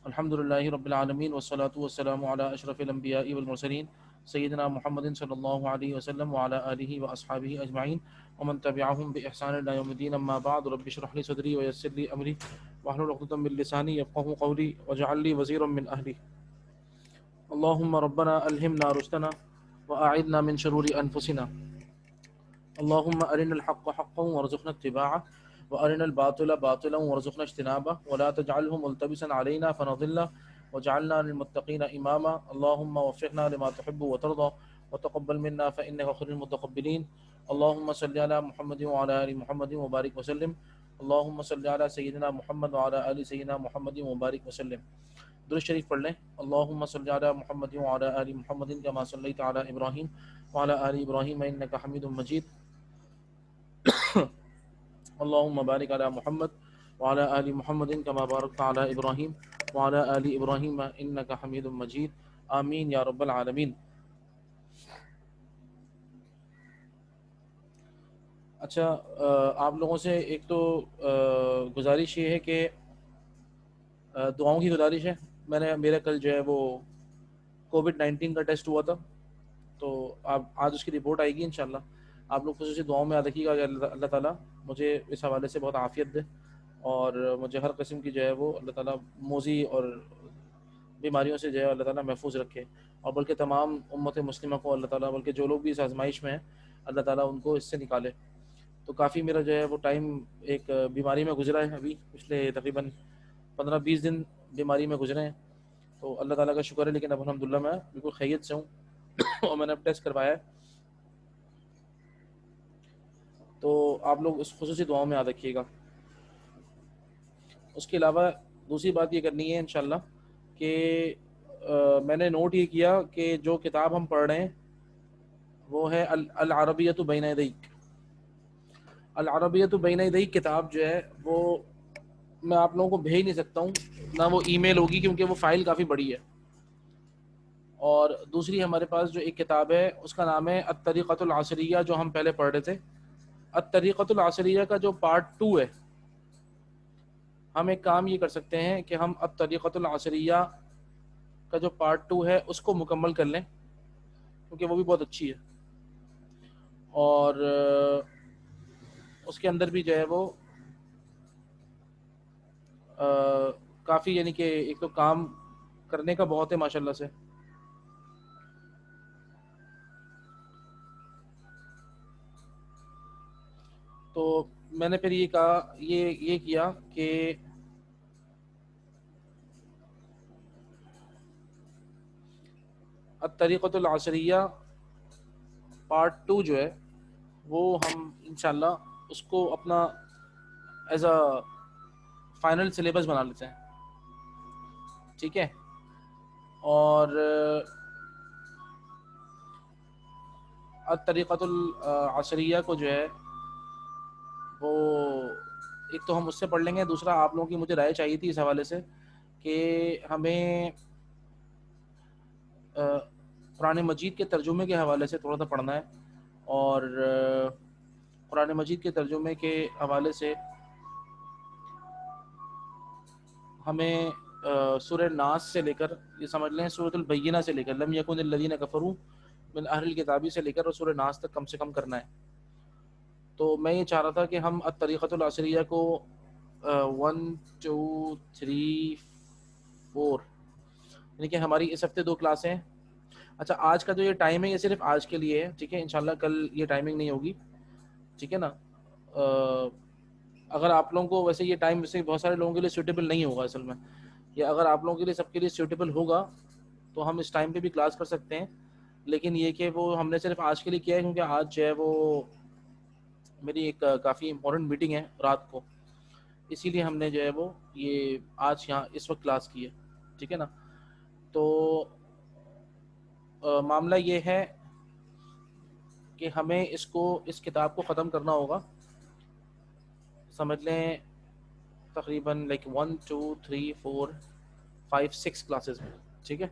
الحمد للہ رب العالمین والصلاة والسلام علی اشرف الانبیاء والمرسلین سیدنا محمد صلی اللہ علیہ وسلم وعلی آلہ واصحابہ اجمعین ومن تبعہم بإحسان الی یوم الدین. اما بعد، رب اشرح لی صدری ویسر لی امری واحلل عقدۃ من لسانی یفقهوا قولی واجعل لی وزیرا من اہلی. اللہم ربنا الہمنا رشدنا واعذنا من شرور انفسنا. اللہم ارنا الحق حقا وارزقنا اتباعه وارنا الباطل باطلا وارزقنا اجتنابه ولا تجعله ملتبسا علينا فنضل وجعلنا للمتقين اماما. اللهم وفقنا لما تحب وترضى وتقبل منا فانك خير المتقبلين. اللهم صل على محمد وعلى ال محمد وبارك وسلم. اللهم صل على سيدنا محمد وعلى ال سيدنا محمد وبارك وسلم. درود شریف پڑھ لیں. اللهم صل على محمد وعلى ال محمد كما صليت على ابراهيم وعلى ال ابراهيم انك حميد مجيد. اللهم بارك على محمد وعلى آل محمد كما باركت على إبراهيم وعلى آل إبراهيم إنك حميد مجيد. آمین یا رب العالمین. اچھا، آپ لوگوں سے ایک تو گزارش یہ ہے کہ دعاؤں کی گزارش ہے. میرا کل جو ہے وہ کووڈ-19 کا ٹیسٹ ہوا تھا، تو آج اس کی رپورٹ آئے گی انشاءاللہ. آپ لوگ خصوصی دعاؤں میں یاد رکھیے گا کہ اللہ تعالیٰ مجھے اس حوالے سے بہت عافیت دے اور مجھے ہر قسم کی جو ہے وہ اللہ تعالیٰ موذی اور بیماریوں سے جو ہے اللہ تعالیٰ محفوظ رکھے، اور بلکہ تمام امت مسلمہ کو اللہ تعالیٰ، بلکہ جو لوگ بھی اس آزمائش میں ہیں اللہ تعالیٰ ان کو اس سے نکالے. تو کافی میرا جو ہے وہ ٹائم ایک بیماری میں گزرا ہے. ابھی پچھلے تقریباً 15-20 دن بیماری میں گزرے ہیں، تو اللہ تعالیٰ کا شکر ہے. لیکن اب الحمدللہ میں بالکل خیریت سے ہوں اور میں نے اب ٹیسٹ کروایا ہے. تو آپ لوگ اس خصوصی دعاؤں میں یاد رکھیے گا. اس کے علاوہ دوسری بات یہ کرنی ہے انشاءاللہ کہ میں نے نوٹ یہ کیا کہ جو کتاب ہم پڑھ رہے ہیں وہ ہے العربیۃ بین یدیک. العربیۃ بین یدیک کتاب جو ہے وہ میں آپ لوگوں کو بھیج نہیں سکتا ہوں، نہ وہ ای میل ہوگی کیونکہ وہ فائل کافی بڑی ہے. اور دوسری ہمارے پاس جو ایک کتاب ہے اس کا نام ہے الطریقۃ العصریہ، جو ہم پہلے پڑھ رہے تھے. الطریقۃ العصریہ کا جو پارٹ 2 ہے، ہم ایک کام یہ کر سکتے ہیں کہ ہم الطریقۃ العصریہ کا جو پارٹ 2 ہے اس کو مکمل کر لیں، کیونکہ وہ بھی بہت اچھی ہے. اور اس کے اندر بھی جو ہے وہ کافی، یعنی کہ ایک تو کام کرنے کا بہت ہے ماشاءاللہ سے. تو میں نے پھر یہ کہا، یہ کیا کہ الطریقۃ العصریہ پارٹ 2 جو ہے وہ ہم انشاءاللہ اس کو اپنا ایز اے فائنل سلیبس بنا لیتے ہیں، ٹھیک ہے. اور الطریقۃ العصریہ کو جو ہے وہ ایک تو ہم اس سے پڑھ لیں گے. دوسرا آپ لوگوں کی مجھے رائے چاہیے تھی اس حوالے سے کہ ہمیں قرآن مجید کے ترجمے کے حوالے سے تھوڑا سا پڑھنا ہے، اور قرآن مجید کے ترجمے کے حوالے سے ہمیں سورہ ناس سے لے کر، یہ سمجھ لیں سورۃ البینہ سے لے کر لم یکن الذین کفروا من اہل الکتاب سے لے کر اور سورہ ناس تک کم سے کم کرنا ہے. تو میں یہ چاہ رہا تھا کہ ہم الطریقۃ العصریہ کو 1 2 3 4، یعنی کہ ہماری اس ہفتے 2 کلاسیں ہیں. اچھا، آج کا جو یہ ٹائم ہے یہ صرف آج کے لیے ہے، ٹھیک ہے. انشاءاللہ کل یہ ٹائمنگ نہیں ہوگی، ٹھیک ہے نا. اگر آپ لوگوں کو ویسے یہ ٹائم ویسے بہت سارے لوگوں کے لیے سوٹیبل نہیں ہوگا اصل میں، یا اگر آپ لوگوں کے لیے سب کے لیے سوٹیبل ہوگا تو ہم اس ٹائم پہ بھی کلاس کر سکتے ہیں. لیکن یہ کہ وہ ہم نے صرف آج کے لیے کیا ہے کیونکہ آج جو ہے وہ میری ایک کافی امپورٹنٹ میٹنگ ہے رات کو، اسی لیے ہم نے جو ہے وہ یہ آج یہاں اس وقت کلاس کی ہے، ٹھیک ہے نا. تو معاملہ یہ ہے کہ ہمیں اس کتاب کو ختم کرنا ہوگا، سمجھ لیں تقریباً 1 2 3 4 5 6 کلاسز میں، ٹھیک ہے.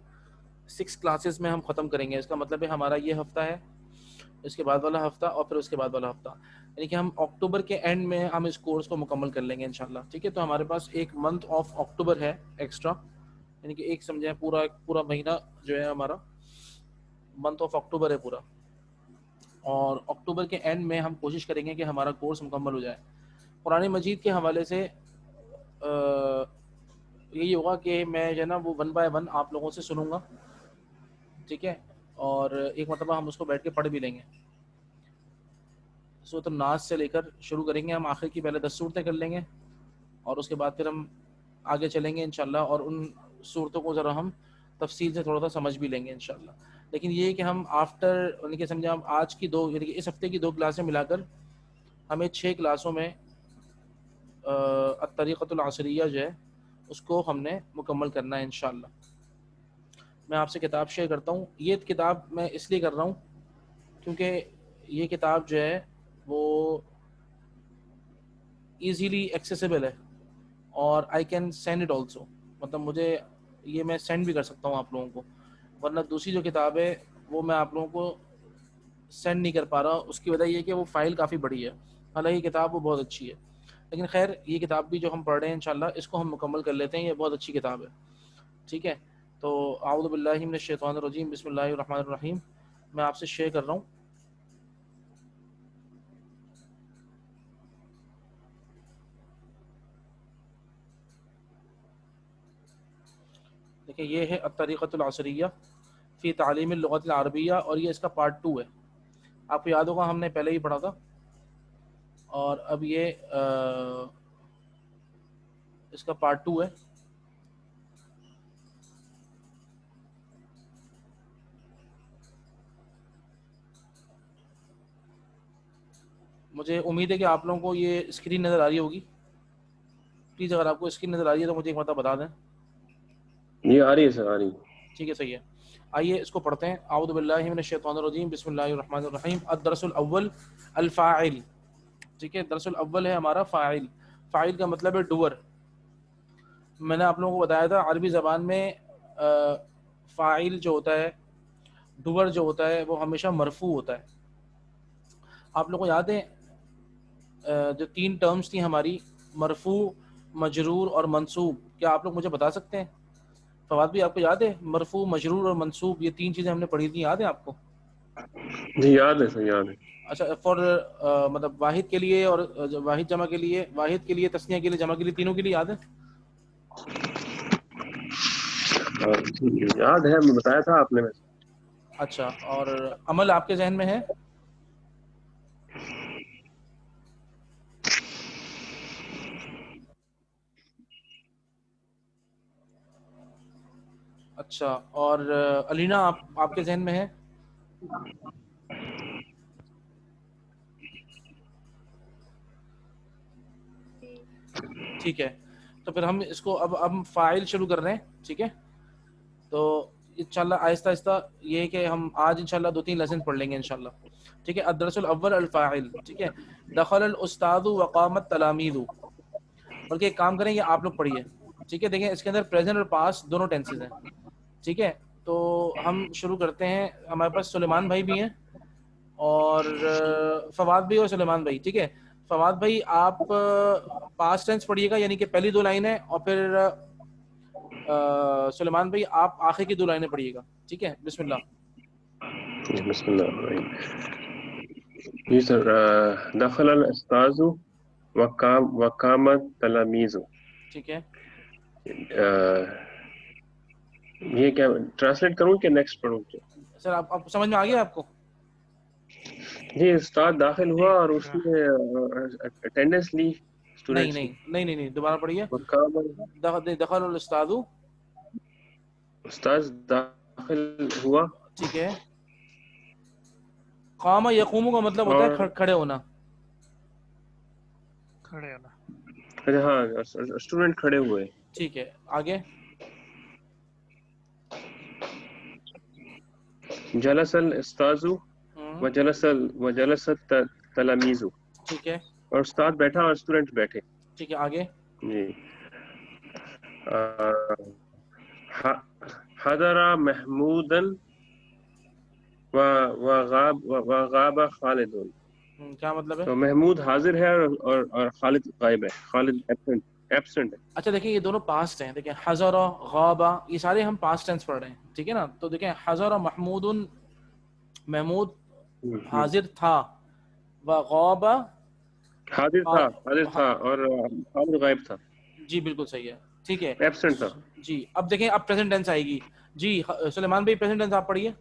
6 کلاسز میں ہم ختم کریں گے. اس کا مطلب ہے ہمارا یہ ہفتہ ہے، اس کے بعد والا ہفتہ، اور پھر اس کے بعد والا ہفتہ، یعنی کہ ہم اکتوبر کے اینڈ میں ہم اس کورس کو مکمل کر لیں گے انشاءاللہ، ٹھیک ہے. تو ہمارے پاس ایک منتھ آف اکتوبر ہے ایکسٹرا، یعنی کہ ایک سمجھیں پورا مہینہ جو ہے ہمارا منتھ آف اکتوبر ہے پورا، اور اکتوبر کے اینڈ میں ہم کوشش کریں گے کہ ہمارا کورس مکمل ہو جائے. قرآن مجید کے حوالے سے یہی ہوگا کہ میں جو ہے نا وہ 1 by 1 آپ لوگوں سے سنوں گا، ٹھیک ہے، اور ایک مرتبہ ہم اس کو بیٹھ کے پڑھ بھی لیں گے. سورۃ الناس سے لے کر شروع کریں گے ہم آخر کی پہلے 10 صورتیں کر لیں گے، اور اس کے بعد پھر ہم آگے چلیں گے انشاءاللہ، اور ان صورتوں کو ذرا ہم تفصیل سے تھوڑا سا سمجھ بھی لیں گے انشاءاللہ. لیکن یہ کہ ہم آفٹر یعنی کہ سمجھیں ہم آج کی 2 یعنی کہ اس ہفتے کی 2 کلاسیں ملا کر ہمیں 6 کلاسوں میں الطریقۃ العصریہ جو ہے اس کو ہم نے مکمل کرنا ہے انشاءاللہ. میں آپ سے کتاب شیئر کرتا ہوں. یہ کتاب میں اس لیے کر رہا ہوں کیونکہ یہ کتاب جو ہے وہ ایزیلی ایکسیسیبل ہے، اور I can send it also, مطلب مجھے یہ میں سینڈ بھی کر سکتا ہوں آپ لوگوں کو. ورنہ دوسری جو کتاب ہے وہ میں آپ لوگوں کو سینڈ نہیں کر پا رہا. اس کی وجہ یہ کہ وہ فائل کافی بڑی ہے، حالانکہ کتاب وہ بہت اچھی ہے. لیکن خیر یہ کتاب بھی جو ہم پڑھ رہے ہیں انشاءاللہ اس کو ہم مکمل کر لیتے ہیں. یہ بہت اچھی کتاب ہے، ٹھیک ہے. تو اعوذ باللہ من الشیطان الرجیم، بسم اللہ الرحمن الرحیم. میں آپ سے شیئر کر رہا ہوں. دیکھیں یہ ہے الطریقۃ العصریہ فی تعلیم اللغۃ العربیہ، اور یہ اس کا پارٹ 2 ہے. آپ کو یاد ہوگا ہم نے پہلے ہی پڑھا تھا، اور اب یہ اس کا پارٹ 2 ہے. مجھے امید ہے کہ آپ لوگوں کو یہ اسکرین نظر آ رہی ہوگی. پلیز اگر آپ کو اسکرین نظر آ رہی ہے تو مجھے ایک مرتبہ بتا دیں. یہ آ رہی ہے سر، آ رہی ہے. ٹھیک ہے، صحیح ہے. آئیے اس کو پڑھتے ہیں. اعوذ باللہ من الشیطان الرجیم، بسم اللہ الرحمن الرحیم. الدرس الاول الفاعل. ٹھیک ہے، درس الاول ہے ہمارا فاعل. فاعل کا مطلب ہے ڈور. میں نے آپ لوگوں کو بتایا تھا عربی زبان میں فاعل جو ہوتا ہے، ڈور جو ہوتا ہے، وہ ہمیشہ مرفوع ہوتا ہے. آپ لوگوں کو یاد ہے جو 3 ٹرمز تھیں ہماری، مرفوع، مجرور اور منصوب، کیا آپ لوگ مجھے بتا سکتے ہیں؟ فواد بھی آپ کو یاد ہے مرفوع، مجرور اور منصوب یہ 3 چیزیں ہم نے پڑھی تھیں، یاد ہے آپ کو؟ جی یاد ہے سر، یاد ہے. اچھا، فور مطلب واحد کے لیے اور واحد جمع کے لیے، واحد کے لیے، تثنیہ کے لیے، جمع کے لیے، تینوں کے لیے یاد ہے؟ یاد ہے، میں بتایا تھا آپ نے. اچھا، اور عمل آپ کے ذہن میں ہے؟ اچھا، اور علینا آپ کے ذہن میں ہے؟ ٹھیک ہے، تو پھر ہم اس کو اب ہم فاعل شروع کر رہے ہیں. ٹھیک ہے، تو انشاءاللہ آہستہ آہستہ یہ کہ ہم آج انشاءاللہ 2-3 لیسن پڑھ لیں گے انشاءاللہ. ٹھیک ہے، الدرس الاول الفاعل. ٹھیک ہے، دخل الاستاذ وقامت تلاميذ. بلکہ ایک کام کریں، یہ آپ لوگ پڑھیے. ٹھیک ہے، دیکھیں اس کے اندر پریزنٹ اور پاسٹ دونوں ٹینسز ہیں. ٹھیک ہے، تو ہم شروع کرتے ہیں. ہمارے پاس سلیمان بھائی بھی ہیں اور فواد بھائی اور سلیمان بھائی. ٹھیک ہے، فواد بھائی آپ پاسٹ ٹینس پڑھیے گا، یعنی کہ پہلی 2 لائنیں، اور پھر سلیمان بھائی آپ آخر کی 2 لائنیں پڑھیے گا. ٹھیک ہے، بسم اللہ. بسم اللہ. جی سر، دخل الاستاذ وقامت تلاميذ. ٹھیک ہے، یہ کیا ٹرانسلیٹ کروں کہ نیکسٹ پڑھوں؟ سر آپ سمجھ میں آ گیا آپ کو؟ جی، استاد داخل ہوا اور اس نے اٹینڈنس لی اسٹوڈنٹس کی. نہیں، دوبارہ پڑھیے. دخل الاستاذ، استاد داخل ہوا. ٹھیک ہے. قام یقوم کا مطلب ہوتا ہے کھڑے ہونا. ہاں، اسٹوڈنٹ کھڑے ہوئے. ٹھیک ہے، آگے. جلس الاستاذ وجلس التلاميذ. ٹھیک ہے، اور استاد بیٹھا اور اسٹوڈنٹ بیٹھے. ٹھیک ہے، آگے. جی. حضر محمودا وغاب خالد. کیا مطلب ہے؟ تو محمود حاضر ہے اور خالد غائب ہے. خالد ایبسنٹ. ایبسنٹ ہے. اچھا دیکھیں یہ دونوں پاسٹ ہیں. دیکھیں حضر غابا یہ سارے ہم پاسٹ ٹینس پڑھ رہے ہیں, ٹھیک ہے نا. تو دیکھیں حضر محمود محمود حاضر تھا, وغابا حاضر تھا اور حاضر غائب تھا. جی بالکل صحیح ہے, ٹھیک ہے. ایبسنٹ تھا. جی اب دیکھیں اب پریزنٹ ٹینس آئے گی. جی سلیمان بھائی پریزنٹ ٹینس آپ پڑھیے.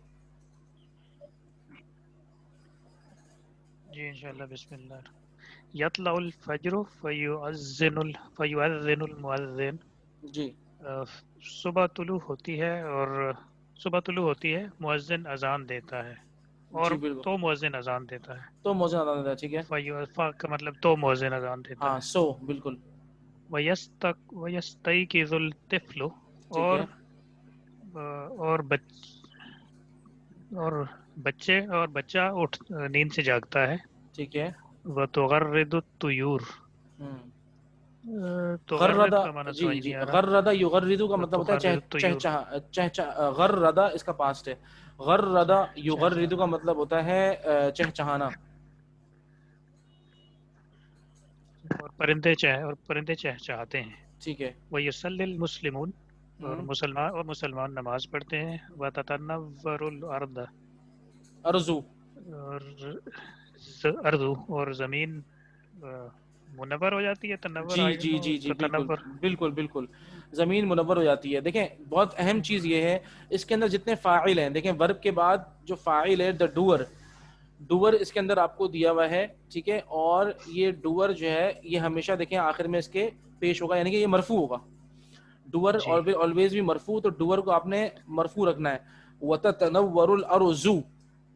جی انشاءاللہ. بسم اللہ. یطلع الفجر فیؤذن المؤذن. جی صبح طلوع ہوتی ہے اور صبح طلوع ہوتی ہے, مؤذن اذان دیتا ہے, اور جی بالکل تو مؤذن اذان دیتا ہے. تو موزن ادا دیتا ہے, ٹھیک ہے. فیوفا کا مطلب تو مؤذن اذان دیتا ہاں ہے. سو بالکل ویستیقظ الطفل, ٹھیک ہے. اور بچہ اٹھ نیند سے جاگتا ہے. ٹھیک ہے. وتغرد الطیور. تغرد غردا کا معنی جی سمجھ جی نہیں آ رہا. غردا یغردو کا مطلب ہوتا ہے وتغرد الطیور. غردا اس کا پاسٹ ہے. غردا یغردو کا چہچہانا. مطلب ہوتا ہے چہچہانا. اور پرندے چہچہاتے ہیں. ٹھیک ہے. ویصلی المسلمون, اور مسلمان نماز پڑھتے ہیں. وتتنور الارض, ارزو اور زمین منور ہو جاتی ہے. تنور جی آئی جی نو جی جی بالکل تتنور. بالکل بالکل زمین منور ہو جاتی ہے. دیکھیں بہت اہم چیز یہ ہے اس کے اندر جتنے فاعل ہیں, دیکھیں ورب کے بعد جو فاعل ہے دا ڈوور اس کے اندر آپ کو دیا ہوا ہے, ٹھیک ہے. اور یہ ڈوور جو ہے یہ ہمیشہ دیکھیں آخر میں اس کے پیش ہوگا, یعنی کہ یہ مرفوع ہوگا. ڈوور جی آلویز بھی مرفوع, تو ڈوور کو آپ نے مرفوع رکھنا ہے. وَتَتَنَوَّرُ الْأَرْضُ,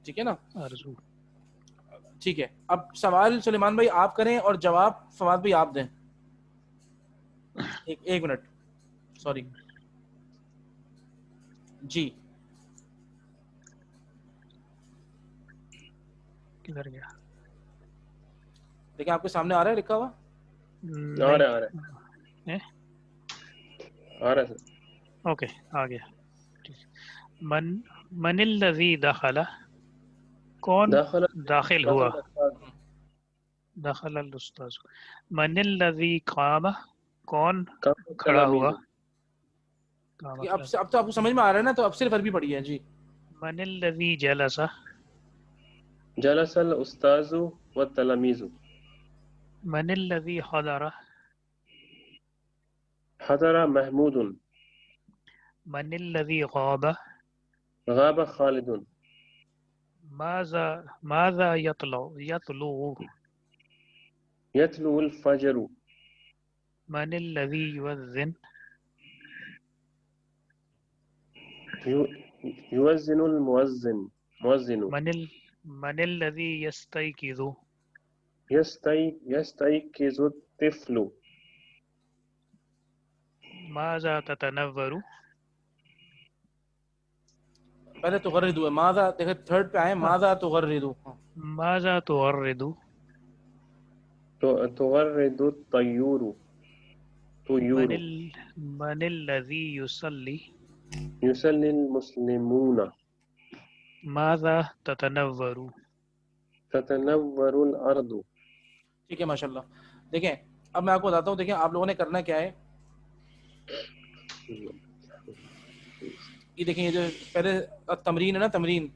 ٹھیک ہے نا. ارزو. ٹھیک ہے. اب سوال سلیمان بھائی آپ کریں اور جواب فواد بھائی آپ دیں. ایک منٹ سوری. جی کدھر گیا؟ دیکھیں آپ کے سامنے آ رہا ہے لکھا ہوا. آ رہا ہے سر. اوکے آ گیا. من الذی دخل, کون داخل ہوا. دخل الاستاذ. من الذی قام, کون کھڑا ہوا. اب تو آپ کو سمجھ میں آ رہا ہے نا, تو اب صرف عربی پڑھی ہے. جی من الذی جلس, جلس الاستاذ والتلاميذ. من الذی حضر, حضر محمود. من الذی غاب, غاب خالد. ماذا يطلع, يتلو الفجر. من الذي يؤذن, يؤذن المؤذن. من الذي يستيقظ, يستيقظ الطفل. ماذا تتنور, پہلے تغردو ہے, ماذا دیکھیں تھرڈ پہ آئے, ماذا تغردو. ماذا تغرد, تغرد الطيور. من الذي يصلي, يصلي المسلمون. ماذا تتنور, تتنور الارض. ٹھیک ہے ماشاء اللہ. دیکھیں اب میں آپ کو بتاتا ہوں, دیکھیں آپ لوگوں نے کرنا کیا ہے. یہ دیکھیں یہ جو پہلے تمرین ہے نا, تمرین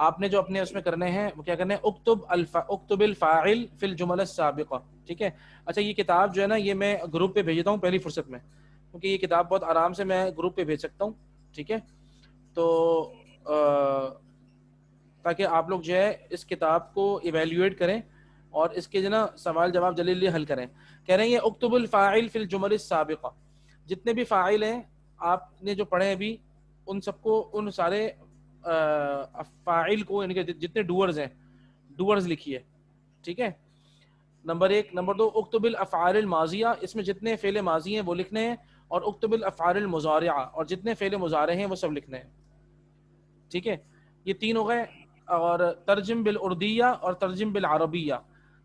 آپ نے جو اپنے اس میں کرنے ہیں وہ کیا کرنے ہیں, اکتب الفاعل فی الجمل السابقہ, ٹھیک ہے. اچھا یہ کتاب جو ہے نا یہ میں گروپ پہ بھیجتا ہوں پہلی فرصت میں, کیونکہ یہ کتاب بہت آرام سے میں گروپ پہ بھیج سکتا ہوں, ٹھیک ہے. تو تاکہ آپ لوگ جو ہے اس کتاب کو ایویلیویٹ کریں اور اس کے جو نا سوال جواب جلدی حل کریں. کہہ رہے ہیں یہ اکتب الفاعل فی الجمل السابقہ, جتنے بھی فاعل ہیں آپ نے جو پڑھے ابھی ان سب کو, ان سارے فاعل کو, یعنی کہ جتنے ڈوورز ہیں ڈوورز لکھیے, ٹھیک ہے. نمبر 1. نمبر 2 اکتب الافعال الماضیہ, اس میں جتنے فعل ماضی ہیں وہ لکھنے ہیں, اور اکتب الافعال المضارعہ, اور جتنے فعل مضارع ہیں وہ سب لکھنے ہیں, ٹھیک ہے. یہ 3 ہو گئے. اور ترجم بالاردیہ اور ترجم بالعربیہ,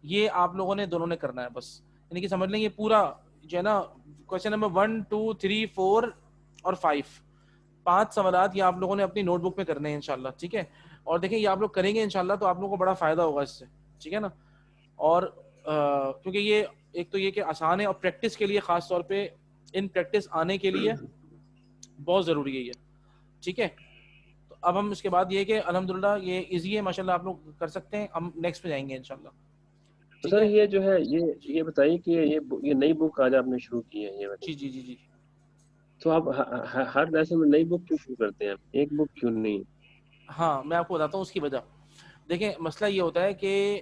یہ آپ لوگوں نے دونوں نے کرنا ہے بس, یعنی کہ سمجھ لیں یہ پورا جو ہے نا کوشچن نمبر 1 2 3 4 اور 5 5 سوالات یہ آپ لوگوں نے اپنی نوٹ بک میں کرنے ہیں انشاءاللہ, ٹھیک ہے. اور دیکھیں یہ آپ لوگ کریں گے انشاءاللہ تو آپ لوگوں کو بڑا فائدہ ہوگا اس سے, ٹھیک ہے نا. اور کیونکہ یہ ایک تو یہ کہ آسان ہے اور پریکٹس کے لیے خاص طور پہ ان پریکٹس آنے کے لیے بہت ضروری ہے یہ. ٹھیک ہے, تو اب ہم اس کے بعد یہ کہ الحمدللہ یہ ایزی ہے ماشاء اللہ, آپ لوگ کر سکتے ہیں. ہم نیکسٹ پہ جائیں گے انشاءاللہ. تو سر یہ جو ہے یہ بتائیے کہ یہ نئی بک آج آپ نے شروع کی ہے, یہ جی جی جی جی. تو آپ ہر لیسن میں نئی بک کیوں شروع کرتے ہیں, ایک بک کیوں نہیں؟ ہاں میں آپ کو بتاتا ہوں اس کی وجہ. دیکھیں مسئلہ یہ ہوتا ہے کہ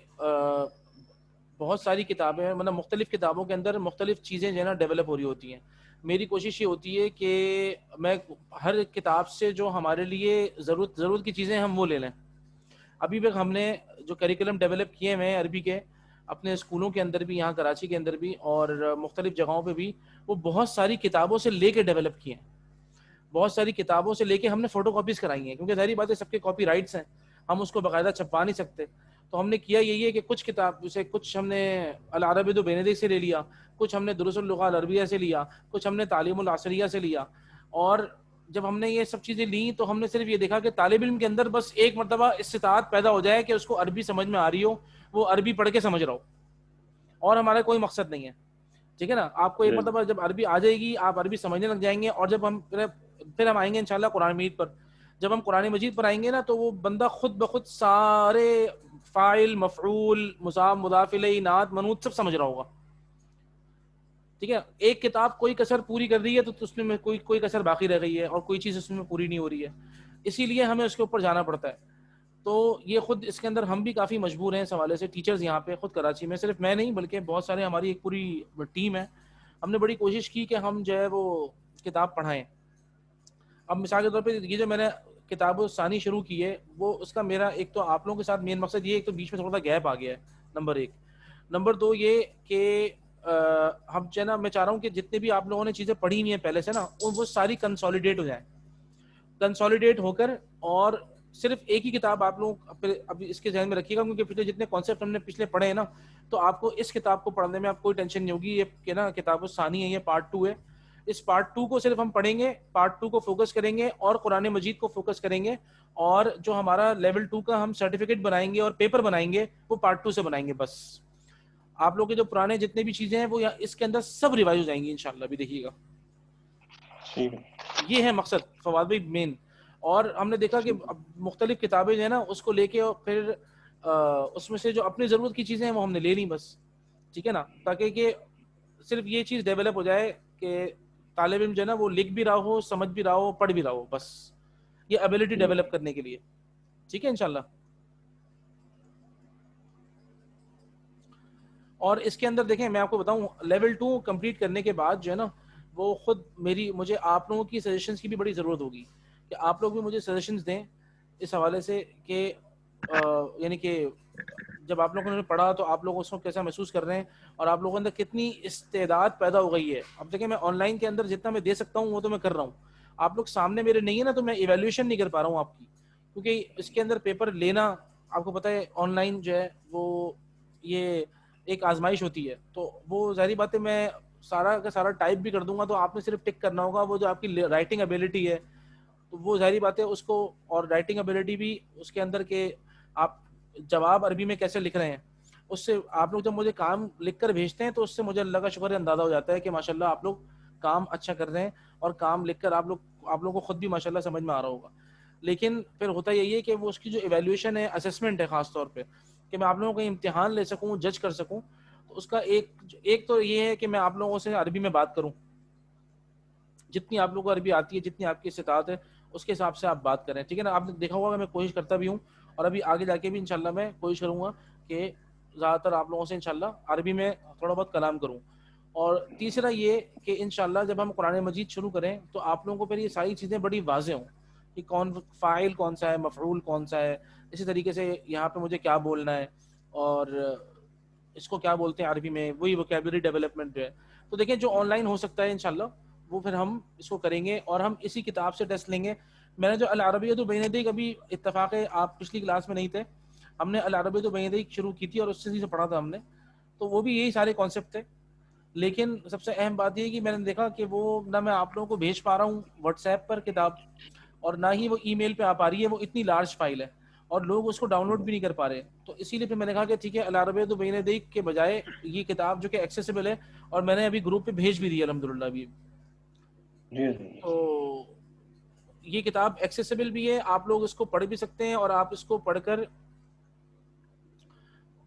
بہت ساری کتابیں مطلب مختلف کتابوں کے اندر مختلف چیزیں جو ہے نا ڈیولپ ہو رہی ہوتی ہیں. میری کوشش یہ ہوتی ہے کہ میں ہر کتاب سے جو ہمارے لیے ضرورت کی چیزیں ہم وہ لے لیں. ابھی تک ہم نے جو کریکولم ڈیولپ کیے ہوئے ہیں عربی کے اپنے اسکولوں کے اندر بھی, یہاں کراچی کے اندر بھی اور مختلف جگہوں پہ بھی, وہ بہت ساری کتابوں سے لے کے ڈیولپ کیے ہیں. بہت ساری کتابوں سے لے کے ہم نے فوٹو کاپیز کرائی ہیں, کیونکہ ظاہری بات ہے سب کے کاپی رائٹس ہیں, ہم اس کو باقاعدہ چھپوا نہیں سکتے. تو ہم نے کیا یہی ہے کہ کچھ کتاب جیسے کچھ ہم نے العربیۃ بینیدی سے لے لیا, کچھ ہم نے دروس اللغہ العربیہ سے لیا, کچھ ہم نے تعلیم العصریہ سے لیا. اور جب ہم نے یہ سب چیزیں لیں تو ہم نے صرف یہ دیکھا کہ طالب علم کے اندر بس ایک مرتبہ استطاعت پیدا ہو جائے کہ اس کو عربی سمجھ میں آ رہی ہو, وہ عربی پڑھ کے سمجھ رہا ہو, اور ہمارا کوئی مقصد نہیں ہے. ٹھیک ہے نا, آپ کو ایک مرتبہ جب عربی آ جائے گی آپ عربی سمجھنے لگ جائیں گے. اور جب ہم پھر ہم آئیں گے انشاءاللہ قرآن مجید پر. جب ہم قرآن مجید پر آئیں گے نا تو وہ بندہ خود بخود سارے فاعل مفعول مضاف مضاف الیہ نعت منعوت سب سمجھ رہا ہوگا. ٹھیک ہے, ایک کتاب کوئی کسر پوری کر رہی ہے تو اس میں کوئی کسر باقی رہ گئی ہے اور کوئی چیز اس میں پوری نہیں ہو رہی ہے, اسی لیے ہمیں اس کے اوپر جانا پڑتا ہے. تو یہ خود اس کے اندر ہم بھی کافی مجبور ہیں اس حوالے سے. ٹیچرز یہاں پہ خود کراچی میں, صرف میں نہیں بلکہ بہت سارے ہماری ایک پوری ٹیم ہے, ہم نے بڑی کوشش کی کہ ہم جو ہے وہ کتاب پڑھائیں. اب مثال کے طور پہ یہ جو میں نے کتاب ثانی شروع کی ہے وہ اس کا میرا ایک تو آپ لوگوں کے ساتھ مین مقصد یہ, ایک تو بیچ میں تھوڑا سا گیپ آ گیا ہے نمبر ایک. نمبر دو یہ کہ ہم جو ہے نا میں چاہ رہا ہوں کہ جتنے بھی آپ لوگوں نے چیزیں پڑھی ہوئی ہیں پہلے سے نا وہ ساری کنسالیڈیٹ ہو جائیں, کنسالیڈیٹ ہو کر, اور صرف ایک ہی کتاب آپ لوگ اب اس کے ذہن میں رکھیے گا, کیونکہ پچھلے جتنے کانسیپٹ ہم نے پچھلے پڑھے ہیں نا تو آپ کو اس کتاب کو پڑھنے میں آپ کوئی ٹینشن نہیں ہوگی. یہ کہ نا کتاب ثانی ہے, یہ پارٹ 2 ہے. اس پارٹ 2 کو صرف ہم پڑھیں گے, پارٹ 2 کو فوکس کریں گے اور قرآن مجید کو فوکس کریں گے, اور جو ہمارا لیول 2 کا ہم سرٹیفکیٹ بنائیں گے اور پیپر بنائیں گے وہ پارٹ 2 سے بنائیں گے. بس آپ لوگ کے جو پرانے جتنے بھی چیزیں ہیں وہ اس کے اندر سب ریوائز ہو جائیں گی انشاءاللہ. بھی دیکھیے گا یہ ہے مقصد فواد بھائی مین. اور ہم نے دیکھا کہ مختلف کتابیں جو ہے نا اس کو لے کے اور پھر اس میں سے جو اپنی ضرورت کی چیزیں ہیں وہ ہم نے لے لیں بس. ٹھیک ہے نا, تاکہ کہ صرف یہ چیز ڈیولپ ہو جائے کہ طالب علم جو ہے نا وہ لکھ بھی رہا ہو, سمجھ بھی رہا ہو, پڑھ بھی رہا ہو, بس یہ ایبلٹی ڈیولپ کرنے کے لیے. ٹھیک ہے انشاءاللہ. اور اس کے اندر دیکھیں میں آپ کو بتاؤں لیول 2 کمپلیٹ کرنے کے بعد جو ہے نا وہ خود مجھے آپ لوگوں کی سجیشنز کی بھی بڑی ضرورت ہوگی کہ آپ لوگ بھی مجھے سجیشنز دیں اس حوالے سے کہ یعنی کہ جب آپ لوگوں نے پڑھا تو آپ لوگ اس کو کیسا محسوس کر رہے ہیں اور آپ لوگوں کے اندر کتنی استعداد پیدا ہو گئی ہے. اب دیکھیں میں آن لائن کے اندر جتنا میں دے سکتا ہوں وہ تو میں کر رہا ہوں, آپ لوگ سامنے میرے نہیں ہے نا تو میں ایویلیویشن نہیں کر پا رہا ہوں آپ کی, کیونکہ اس کے اندر پیپر لینا آپ کو پتہ ہے آن لائن جو ہے وہ یہ ایک آزمائش ہوتی ہے. تو وہ ظاہری بات ہے میں سارا کا سارا ٹائپ بھی کر دوں گا تو آپ نے صرف ٹک کرنا ہوگا, وہ جو آپ کی رائٹنگ ایبلٹی ہے تو وہ ظاہری بات ہے اس کو, اور رائٹنگ ایبلٹی بھی اس کے اندر کہ آپ جواب عربی میں کیسے لکھ رہے ہیں, اس سے آپ لوگ جب مجھے کام لکھ کر بھیجتے ہیں تو اس سے مجھے اللہ کا شکر ہے اندازہ ہو جاتا ہے کہ ماشاءاللہ آپ لوگ کام اچھا کر رہے ہیں اور کام لکھ کر آپ لوگوں کو خود بھی ماشاءاللہ سمجھ میں آ رہا ہوگا. لیکن پھر ہوتا یہی ہے کہ وہ اس کی جو ایویلیویشن ہے, اسیسمنٹ ہے خاص طور پہ کہ میں آپ لوگوں کا امتحان لے سکوں, جج کر سکوں, تو اس کا ایک تو یہ ہے کہ میں آپ لوگوں سے عربی میں بات کروں, جتنی آپ لوگوں کو عربی آتی ہے, جتنی آپ کی استطاعت ہے اس کے حساب سے آپ بات کریں. ٹھیک ہے نا, آپ نے دیکھا ہوگا میں کوشش کرتا بھی ہوں اور ابھی آگے جا کے بھی انشاءاللہ میں کوشش کروں گا کہ زیادہ تر آپ لوگوں سے انشاءاللہ عربی میں تھوڑا بہت کلام کروں. اور تیسرا یہ کہ انشاءاللہ جب ہم قرآن مجید شروع کریں تو آپ لوگوں کو پھر یہ ساری چیزیں بڑی واضح ہوں کہ کون فاعل کون سا ہے, مفعول کون سا ہے, اسی طریقے سے یہاں پہ مجھے کیا بولنا ہے اور اس کو کیا بولتے ہیں عربی میں, وہی ووکیبلری ڈیولپمنٹ جو ہے. تو دیکھیں جو آن لائن ہو سکتا ہے انشاءاللہ وہ پھر ہم اس کو کریں گے اور ہم اسی کتاب سے ٹیسٹ لیں گے. میں نے جو العربیۃ بین یدیک, ابھی اتفاق ہے آپ پچھلی کلاس میں نہیں تھے, ہم نے العربیۃ بین یدیک شروع کی تھی اور اس سے پڑھا تھا ہم نے, تو وہ بھی یہی سارے کانسیپٹ تھے. لیکن سب سے اہم بات یہ ہے کہ میں نے دیکھا کہ وہ نہ میں آپ لوگوں کو بھیج پا رہا ہوں واٹس ایپ پر کتاب, اور نہ ہی وہ ای میل پہ آ پا رہی ہے, وہ اتنی لارج فائل ہے. اور لوگ اس کو ڈاؤن لوڈ بھی نہیں کر پا رہے. تو اسی لیے پھر میں نے کہا کہ ٹھیک ہے العربیۃ بین یدیک کے بجائے یہ کتاب جو کہ ایکسیسیبل ہے, اور میں نے ابھی گروپ پہ بھیج بھی دی ہے الحمدللہ ابھی. تو یہ کتاب ایکسیسیبل بھی ہے, آپ لوگ اس کو پڑھ بھی سکتے ہیں, اور آپ اس کو پڑھ کر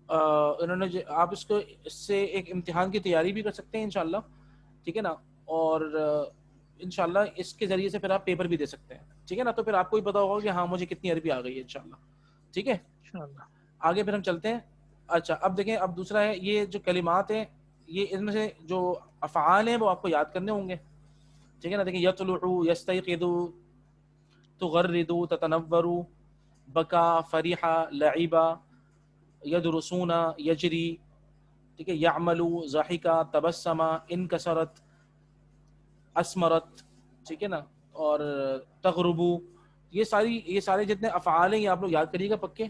انہوں نے آپ اس کو اس سے ایک امتحان کی تیاری بھی کر سکتے ہیں انشاءاللہ, ٹھیک ہے نا, اور انشاءاللہ اس کے ذریعے سے پھر آپ پیپر بھی دے سکتے ہیں, ٹھیک ہے نا. تو پھر آپ کو بھی پتا ہوگا کہ ہاں مجھے کتنی عربی آ گئی ہے انشاءاللہ, ٹھیک ہے. آگے پھر ہم چلتے ہیں. اچھا اب دیکھیں, اب دوسرا ہے یہ جو کلمات ہیں, یہ ان میں سے جو افعال ہیں وہ آپ کو یاد کرنے ہوں گے, ٹھیک ہے نا. دیکھیں یطلع, یستیقظ, تغرد, تتنور, بکا, فرح, لعب, یدرسون, یجری, ٹھیک ہے, یعمل, ضحک, تبسم, انکسرت, اسمرت, ٹھیک ہے نا, اور تغرب. یہ سارے جتنے افعال ہیں یہ آپ لوگ یاد کریے گا پکے,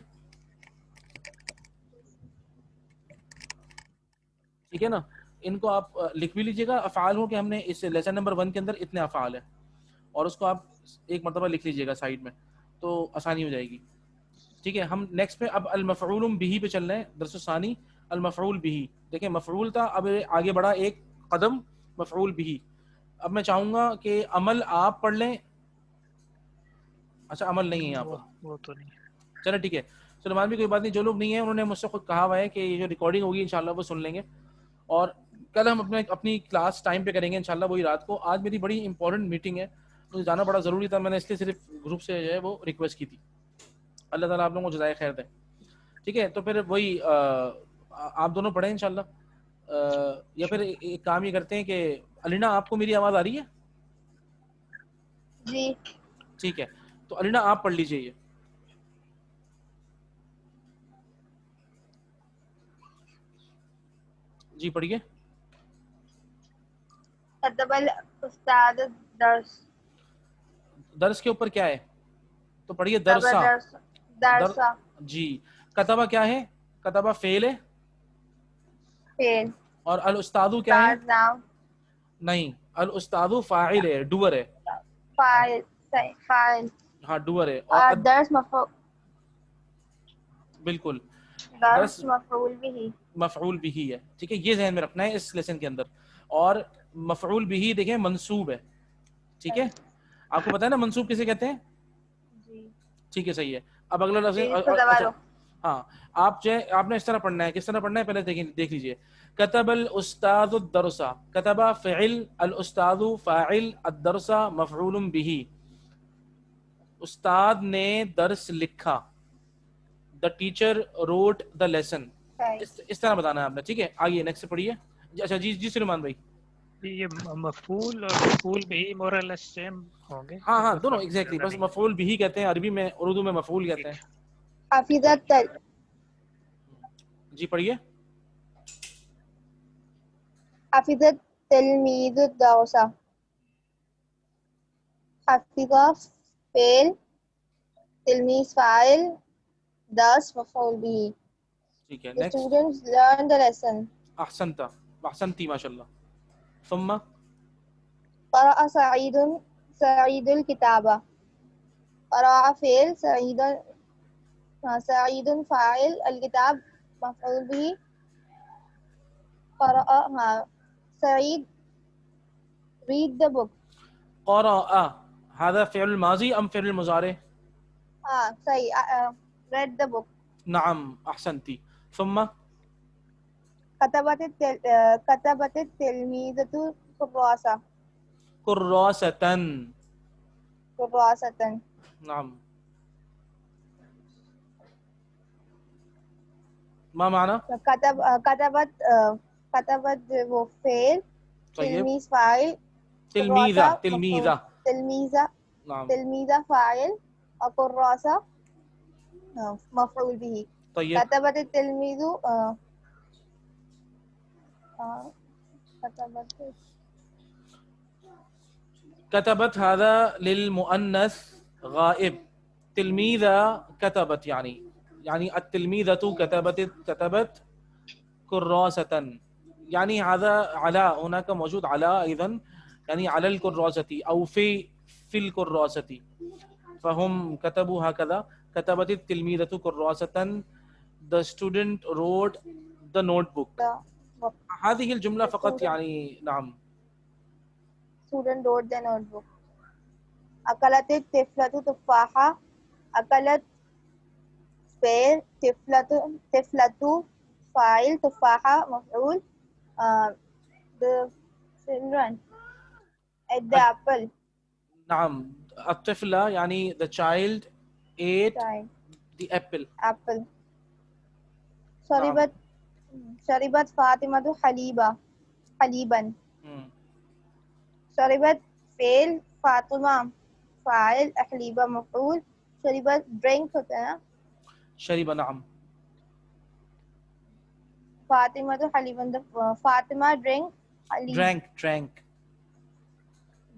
ٹھیک ہے نا. ان کو آپ لکھ بھی لیجیے گا افعال ہو کہ ہم نے اس لیسن نمبر 1 کے اندر اتنے افعال ہیں, اور اس کو آپ ایک مرتبہ لکھ لیجیے گا سائڈ میں, تو آسانی ہو جائے گی, ٹھیک ہے. ہم نیکسٹ پہ اب المفعول به پہ چل رہے ہیں, درس ثانی المفعول به. دیکھیں مفعول تھا, اب آگے بڑھا ایک قدم مفعول به. اب میں چاہوں گا کہ عمل آپ پڑھ لیں. اچھا عمل نہیں ہے یہاں پر, وہ تو نہیں. چلے ٹھیک ہے سلمان بھی, کوئی بات نہیں. جو لوگ نہیں ہیں انہوں نے مجھ سے خود کہا ہوا ہے کہ یہ جو ریکارڈنگ ہوگی انشاءاللہ وہ سن لیں گے, اور کل ہم اپنی کلاس ٹائم پہ کریں گے انشاءاللہ, وہی رات کو. آج میری بڑی امپورٹنٹ میٹنگ ہے, مجھے جانا بڑا ضروری تھا, میں نے اس لیے صرف گروپ سے جو ہے وہ ریکویسٹ کی تھی. اللہ تعالیٰ آپ لوگوں کو جزائے خیر دے, ٹھیک ہے. تو پھر وہی آپ دونوں پڑھیں انشاءاللہ, یا پھر ایک کام یہ کرتے ہیں کہ علینا آپ کو میری آواز آ رہی ہے؟ جی ٹھیک ہے, تو علینا آپ پڑھ لیجیے یہ. جی پڑھیے. كتب الاستاذ الدرس. درس کے اوپر کیا ہے تو پڑھیے درسا. درسا جی. کتبہ کیا ہے؟ کتبہ فعل ہے, فعل. اور الاستاذ کیا ہے؟ نام. نہیں, الاستاذ فاعل ہے, ڈوور ہے. فاعل. فاعل. ہاں ڈوور ہے. اور اور درس مفعول. بالکل, درس مفعول به. مفعول به ہے, ٹھیک ہے. یہ ذہن میں رکھنا ہے اس لیسن کے اندر. اور مفعول به دیکھیں منصوب ہے, ٹھیک ہے. آپ کو پتا ہے نا منصوب کسے کہتے ہیں؟ جی ٹھیک ہے صحیح ہے. اب اگلا لفظ اچھا ہاں, آپ جو ہے آپ نے اس طرح پڑھنا ہے. کس طرح پڑھنا ہے پہلے دیکھ لیجئے. كتب الاستاذ الدرس. كتب فعل, الاستاذ فاعل, الدرس مفعول به. استاد نے درس لکھا, the teacher wrote the lesson. اس طرح بتانا ہے آپ نے, ٹھیک ہے. آئیے نیکسٹ پڑھیے. اچھا جی سلیمان بھائی. یہ مفعول اور مفعول بھی مور لیس سیم ہوں گے. ہاں دونوں ایگزیکٹلی, بس مفعول بھی کہتے ہیں عربی میں, اردو میں مفعول کہتے ہیں. حفظت. جی پڑھیے. حفظت تلمیذ الدرس. حفظ فعل, تلمیذ فاعل, درس مفعول به. ٹھیک ہے The next. students learn the lesson. احسنت, احسنتی ماشاء اللہ. ثم قرأ سعيد الكتاب. قرأ فعل, سعيد فاعل, الكتاب مفعول به. قرأ سعيد read the book. قرأ هذا فعل الماضي ام فعل المضارع؟ صحیح, read the book. نعم احسنتی. ثم كتبت التلميذة كراسة. كراسة. نعم. ما معنى؟ كتبت وہ فعل, طيب. تلميذ فاعل, تلميذة. نعم. تلميذة فاعل, اور كراسة مفعول به. طيب. كتبت التلميذ كتبت هذا للمؤنث غائب. تلميذة كتبت يعني التلميذة كتبت كراسة, يعني هذا على, هناك موجود على أيضا, يعني على الكراسة أو في الكراسة. فهم كتبوا هكذا كتبت التلميذة كراسة the student wrote the notebook. The هذه الجملة فقط student- يعني نعم. student wrote the notebook. أكلت الطفلة تفاحة. أكلت فعل طفلة فاعل تفاحة مفعول. The children ate the apple. نعم الطفلة يعني the child ate Child the apple. apple. شربت فاطمة حليبا. شربت فعل فاطمة فاعل حليبة مفعول. شربت drink ہوتا ہے شرب نعم. فاطمة حليبا. فاطمة drink حليب.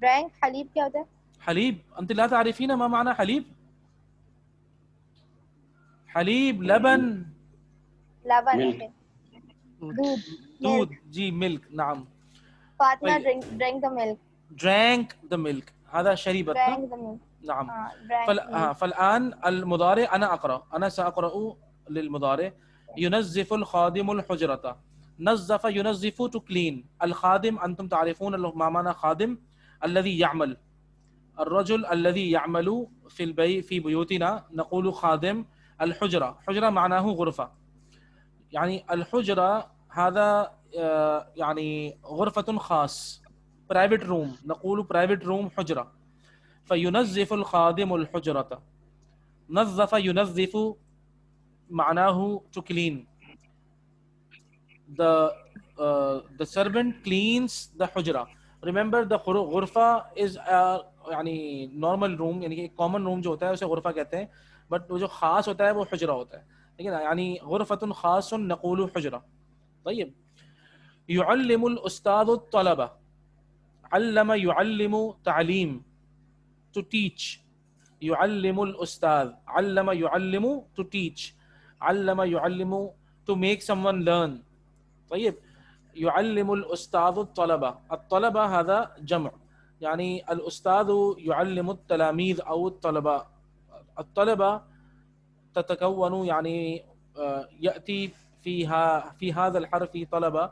drank حليب کیا ہوتا ہے؟ حليب. أنت لا تعرفين ما معنى حليب؟ حليب لبن. لبن. دودھ جي milk نعم. فاطمة drank the milk. drank the milk هذا شربت. drank the milk. نعم. drank فالآن المضارع أنا سأقرأ للمضارع. ينظف الخادم الحجرة. نظف ينظف to clean. الخادم أنتم تعرفون ما معنى خادم؟ الذي يعمل. الرجل الذي يعمل في بيوتنا نقول خادم. الحجرة حجرة معناه غرفة. يعني الحجرة هذا يعني غرفة خاص private room نقول private room حجرة. فينظف الخادم الحجرة. نظف ينظف معناه to clean. The servant cleans the حجرة. Remember the غرفة is يعني normal room يعني common room جو ہوتا ہے اسے غرفة کہتے ہیں but وہ جو خاص ہوتا ہے وہ حجرہ ہوتا ہے. لیکن يعني غرفة خاص نقول حجرة. طيب يعلم الأستاذ الطلبة. علم يعلم تعليم to teach. يعلم الأستاذ. علم يعلم to teach. علم يعلم to make someone learn. طيب يعلم الأستاذ الطلبة. الطلبة هذا جمع يعني الأستاذ يعلم التلاميذ أو الطلبة. الطلبة تتكون يعني يأتي في هذا الحرف طلبة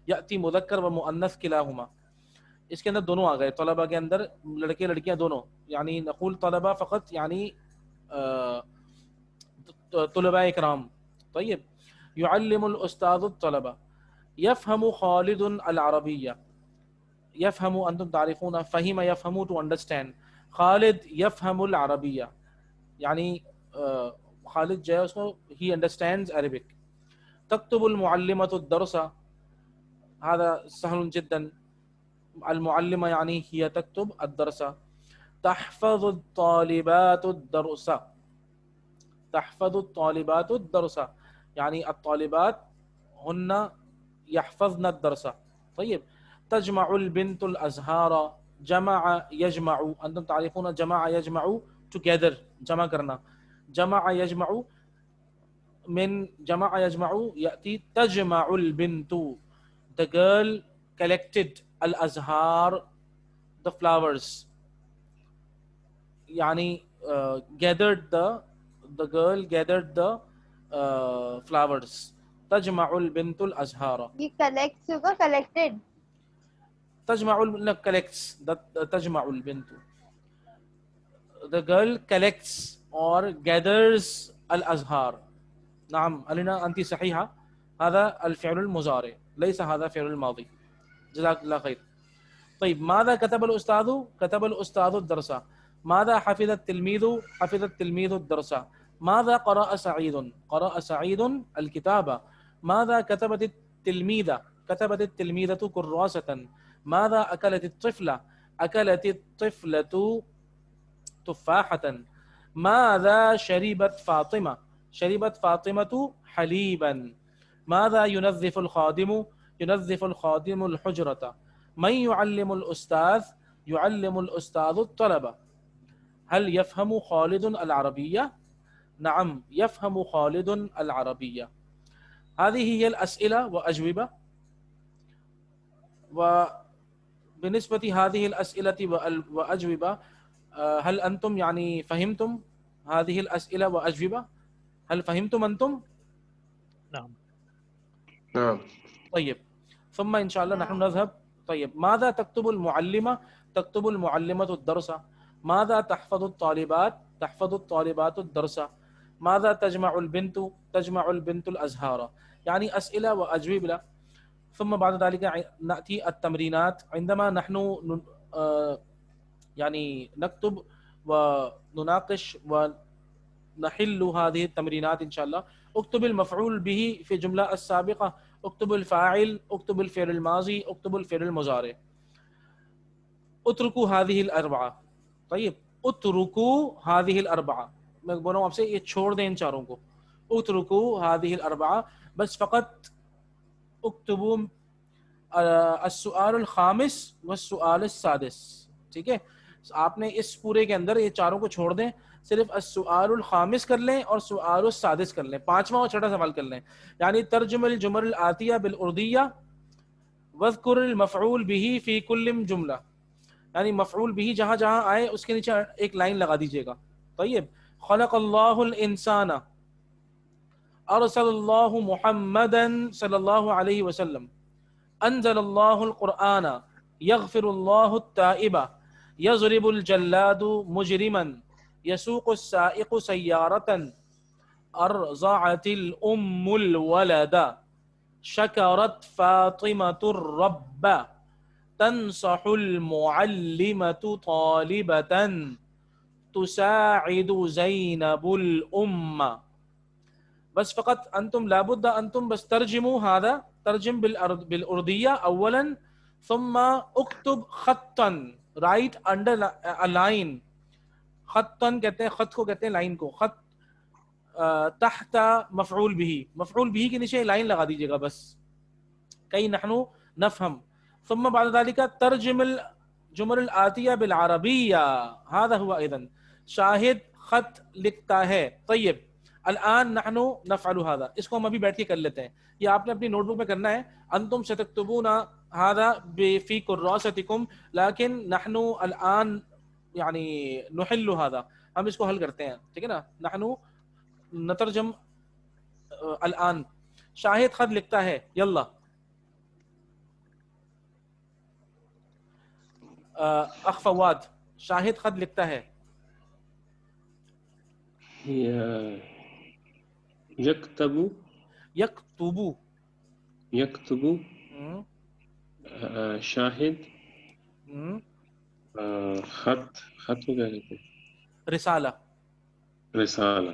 يأتي مذكر ومؤنث كلاهما. اس کے اندر دونوں آ گئے طلبہ کے اندر لڑکے لڑکیاں دونوں یعنی نقول طلبہ فقط یعنی طلباء اکرام. طيب يعلم الأستاذ الطلبة. يفهم خالد العربية. يفهم أنتم تعرفون فهم يفهم to understand. خالد يفهم العربية يعني خالد جو ہے اس کو he understands Arabic. تكتب المعلمة الدرس. هذا سهل جدا. المعلمة يعني هي تكتب الدرس. تحفظ الطالبات الدرس. تحفظ الطالبات الدرس يعني الطالبات هن يحفظن الدرس. طيب تجمع البنت الأزهار. جمع يجمع أنتم تعرفون جمع يجمع together جمع کرنا. جمع يجمع من جمع يجمع يأتي تجمع البنت. The girl collected الأزهار the flowers يعني gathered the girl gathered the flowers. تجمع البنت الأزهار. یہ collects ہوگا collected. تجمع collects تجمع البنت. The girl collects or gathers الأزهار. نعم ألينا أنت صحيحة. هذا الفعل المضارع ليس هذا فعل الماضي. جزاك الله خير. طيب ماذا كتب الأستاذ؟ كتب الأستاذ الدرس. ماذا حفظ التلميذ؟ حفظ التلميذ الدرس. ماذا قرأ سعيد؟ قرأ سعيد الكتاب. ماذا كتبت التلميذة؟ كتبت التلميذة كراسة. ماذا أكلت الطفلة؟ أكلت الطفلة تفاحة. ماذا شربت فاطمة؟ شربت فاطمة حليبا. ماذا ينظف الخادم؟ ينظف الخادم الحجرة. من يعلم الأستاذ؟ يعلم الأستاذ الطلبة. هل يفهم خالد العربية؟ نعم يفهم خالد العربية. هذه هي الأسئلة وأجوبة. وبالنسبة هذه الأسئلة وأجوبة هل أنتم يعني فهمتم هذه الأسئلة وأجوبة؟ هل فهمتم أنتم؟ نعم. نعم. طيب ثم إن شاء الله نحن نذهب. طيب ماذا تكتب المعلمة؟ تكتب المعلمة الدرس. ماذا تحفظ الطالبات؟ تحفظ الطالبات الدرس. ماذا تجمع البنت؟ تجمع البنت الأزهار. يعني أسئلة وأجوبة. ثم بعد ذلك نأتي التمرينات. عندما نحن يعني نكتب ونناقش ونحل هذه التمرينات إن شاء الله، اكتب المفعول به في الجملة السابقة، اكتب الفاعل، اكتب الفعل الماضي، اكتب الفعل المضارع. اتركوا هذه الأربعة. طيب اتركوا هذه الأربعة، میں بول رہا ہوں آپ سے یہ چھوڑ دیں ان چاروں کو. اتركوا هذه الأربعة. بس فقط اکتبوا السؤال الخامس والسؤال السادس. ٹھیک ہے، آپ نے اس پورے کے اندر یہ چاروں کو چھوڑ دیں، صرف السؤال الخامس کر لیں اور سؤال السادس کر لیں، پانچواں اور چھٹا سوال کر لیں. یعنی ترجم الجمل الآتیہ بالأردیہ واذکر المفعول به فی کل جملہ. یعنی مفعول به جہاں جہاں آئے اس کے نیچے ایک لائن لگا دیجیے گا. طیب خلق اللہ الانسان، ارسل اللہ محمدا صلی اللہ علیہ وسلم، انزل اللہ القرآن، یغفر اللہ التائب، یضرب الجلاد مجرما، یسوق السائق سیارة، ارضعت الام الولد، شکرت فاطمة الرب، تنصح المعلمة طالبة، تساعد زینب الام. بس فقط انتم لابد انتم بس ترجموا هذا، ترجم بالاردیہ اولا، ثم اکتب خطا، رائٹ انڈر ا لائن. خطا کہتے ہیں، خط کو کہتے ہیں لائن کو. خط تحت مفعول به، مفعول به کے نیچے لائن لگا دیجیے گا بس، کئی نحن نفهم. ثم بعد ذلك ترجم الجمل الآتیہ بالعربیہ. هذا هو اذن شاہد خط لکھتا ہے. طیب الان نحن نفعل هذا. اس کو ہم ابھی بیٹھ کے کر لیتے ہیں. یہ آپ نے اپنی نوٹ بک میں کرنا ہے. انتم ستكتبون هذا في كراساتكم، لیکن نحن الان يعني نحل هذا. ہم اس کو حل کرتے ہیں، ٹھیک ہے نا. نحن نترجم الان. شاہد خط لکھتا ہے، یلا. اخ فواد، شاہد خط لکھتا ہے. یکتبو، یکتبو، یکتبو، شاہد، خط، خط کو کیا کہتے ہیں؟ رسالہ. رسالہ،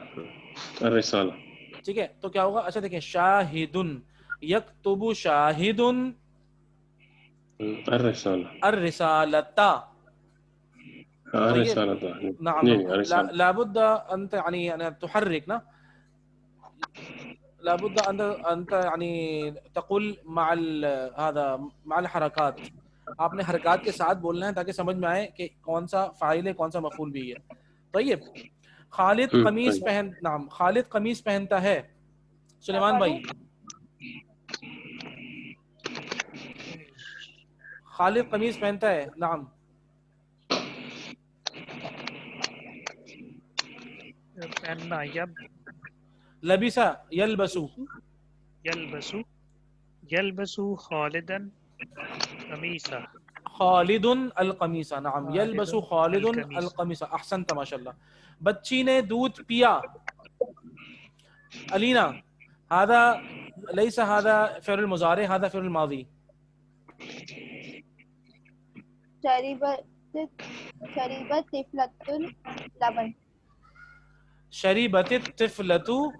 الرسالہ. ٹھیک ہے، تو کیا ہوگا؟ اچھا دیکھیں، شاہدن، یکتب شاہدن الرسالہ، الرسالتا. الرسالہ. نعم، الرسالہ. لابد انت يعني ان تحرك، نا لابد انت يعني تقول مع هذا مع الحركات. آپ نے حرکات کے ساتھ بولنا ہے تاکہ سمجھ میں آئے کہ کون سا فاعل ہے کون سا مفعول بھی ہے. طیب خالد قمیص پہن، نعم خالد قمیص پہنتا ہے. سلیمان بھائی، خالد قمیص پہنتا ہے. نعم. پہننا، لبسا یلبسو، یلبسو، یلبسو خالدا قمیصا، خالد القمیص. نعم یلبسو خالد القمیص. احسنت ماشاء اللہ. بچی نے دودھ پیا. علینا، هذا ليس هذا فعل المضارع، هذا فعل الماضي. شربت طفلة اللبن. شربت الطفلة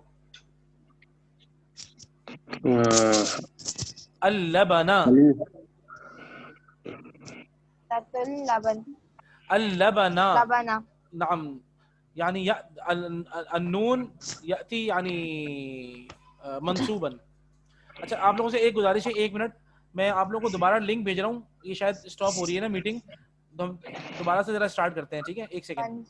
اللبن. اللبن. اللبن. لبن. نعم، يعني النون يأتي يعني منصوبا. اچھا آپ لوگوں سے ایک گزارش ہے، ایک منٹ میں آپ لوگوں کو دوبارہ لنک بھیج رہا ہوں. یہ شاید اسٹاپ ہو رہی ہے نا میٹنگ، تو ہم دوبارہ سے ذرا اسٹارٹ کرتے ہیں، ٹھیک ہے؟ ایک سیکنڈ.